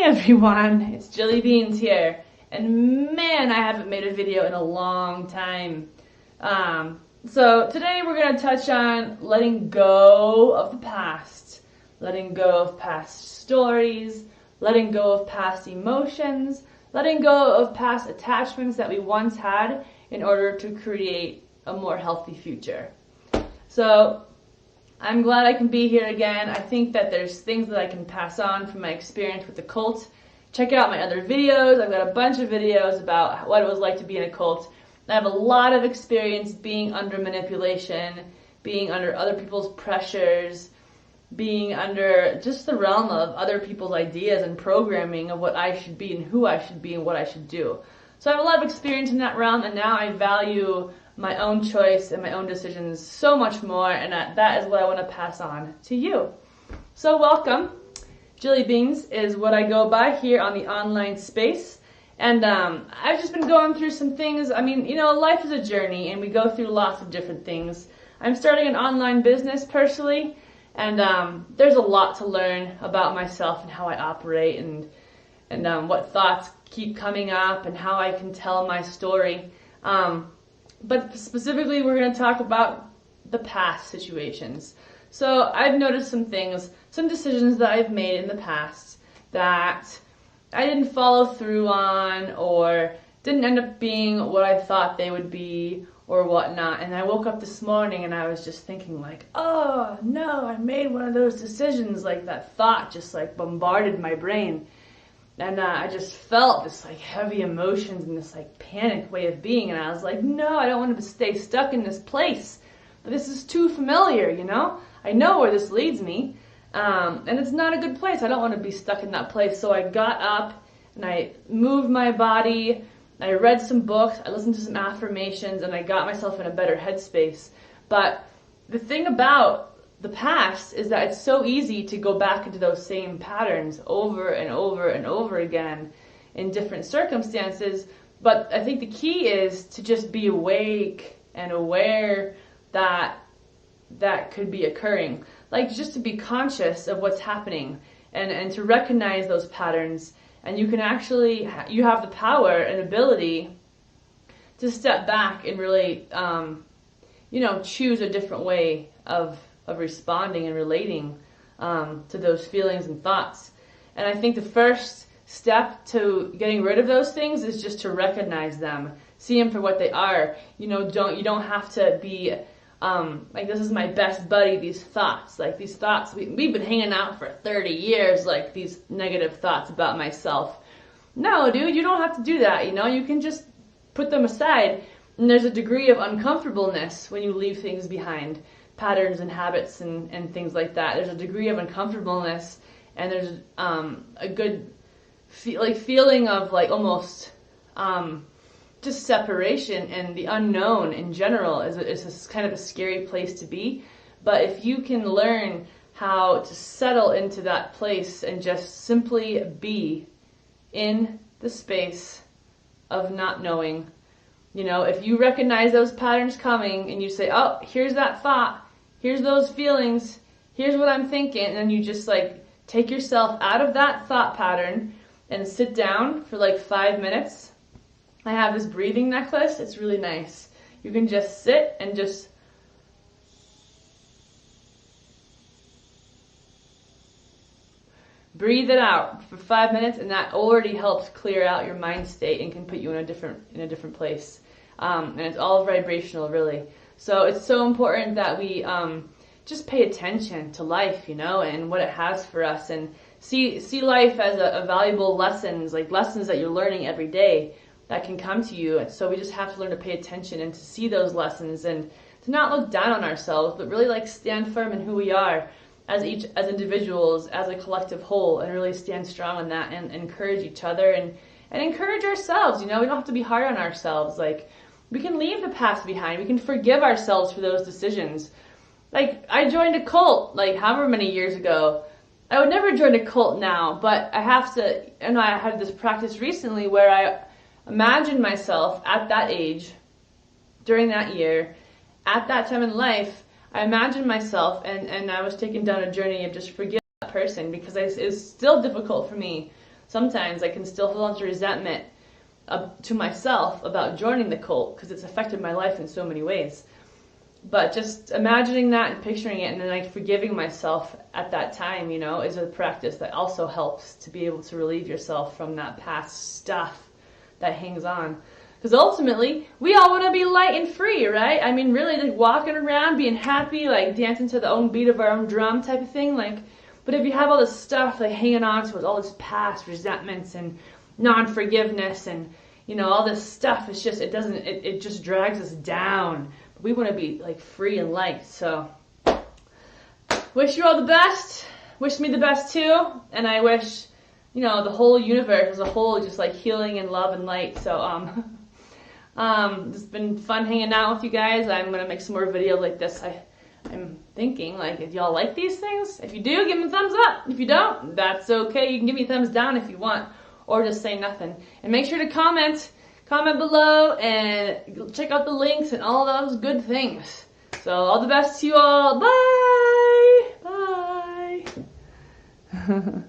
everyone, it's Jilly Beans here, and man, I haven't made a video in a long time. So today we're going to touch on letting go of the past, letting go of past stories, letting go of past emotions, letting go of past attachments that we once had in order to create a more healthy future. So I'm glad I can be here again. I think that there's things that I can pass on from my experience with the cult. Check out my other videos. I've got a bunch of videos about what it was like to be in a cult. I have a lot of experience being under manipulation, being under other people's pressures, being under just the realm of other people's ideas and programming of what I should be and who I should be and what I should do. So I have a lot of experience in that realm, and now I value my own choice and my own decisions so much more, and that is what I want to pass on to you. So welcome. Jilly Beans is what I go by here on the online space, and I've just been going through some things. I mean, life is a journey, and we go through lots of different things. I'm starting an online business personally, and there's a lot to learn about myself and how I operate, and what thoughts keep coming up, and how I can tell my story. But specifically, we're going to talk about the past situations. So I've noticed some things, some decisions that I've made in the past that I didn't follow through on, or didn't end up being what I thought they would be, or whatnot. And I woke up this morning and I was just thinking like, oh no, I made one of those decisions. Like that thought just like bombarded my brain. And I just felt this like heavy emotions and this like panic way of being. And I was like, no, I don't want to stay stuck in this place. But this is too familiar, I know where this leads me. And it's not a good place. I don't want to be stuck in that place. So I got up and I moved my body. I read some books. I listened to some affirmations, and I got myself in a better headspace. But the thing about the past is that it's so easy to go back into those same patterns over and over and over again in different circumstances. But I think the key is to just be awake and aware that that could be occurring. Like just to be conscious of what's happening and to recognize those patterns. And you can actually, you have the power and ability to step back and really, choose a different way of responding and relating to those feelings and thoughts. And I think the first step to getting rid of those things is just to recognize them, see them for what they are. You don't have to be like, this is my best buddy, these thoughts. Like these thoughts, we've been hanging out for 30 years, like these negative thoughts about myself. No, dude, you don't have to do that, you can just put them aside. And there's a degree of uncomfortableness when you leave things behind. Patterns and habits and things like that. There's a degree of uncomfortableness, and there's a good feeling of like almost just separation, and the unknown in general is a kind of a scary place to be. But if you can learn how to settle into that place and just simply be in the space of not knowing, if you recognize those patterns coming and you say, oh, here's that thought, here's those feelings, here's what I'm thinking, and then you just like take yourself out of that thought pattern and sit down for like 5 minutes. I have this breathing necklace. It's really nice. You can just sit and just breathe it out for 5 minutes, and that already helps clear out your mind state and can put you in a different place. And it's all vibrational, really. So it's so important that we just pay attention to life, and what it has for us, and see life as a valuable lessons that you're learning every day that can come to you. And so we just have to learn to pay attention and to see those lessons, and to not look down on ourselves, but really like stand firm in who we are as individuals, as a collective whole, and really stand strong in that, and encourage each other and encourage ourselves. We don't have to be hard on ourselves. Like, we can leave the past behind. We can forgive ourselves for those decisions. Like, I joined a cult like however many years ago. I would never join a cult now, but I have to, I had this practice recently where I imagined myself at that age, during that year, at that time in life, I imagined myself, and I was taken down a journey of just forgiving that person, because it was still difficult for me sometimes I can still hold on to resentment to myself about joining the cult because it's affected my life in so many ways. But just imagining that and picturing it and then like forgiving myself at that time, is a practice that also helps to be able to relieve yourself from that past stuff that hangs on. Because ultimately, we all want to be light and free, right? I mean, really, like walking around, being happy, like dancing to the own beat of our own drum type of thing. Like, but if you have all this stuff like hanging on to it, all this past resentments and non-forgiveness and all this stuff, it's just it just drags us down. We want to be like free and light. So, wish you all the best. Wish me the best too, and I wish the whole universe as a whole just like healing and love and light. So it's been fun hanging out with you guys. I'm gonna make some more videos like this. I'm thinking like if y'all like these things, if you do, give me a thumbs up. If you don't, that's okay. You can give me a thumbs down if you want, or just say nothing. And make sure to comment below and check out the links and all those good things. So all the best to you all. Bye. Bye.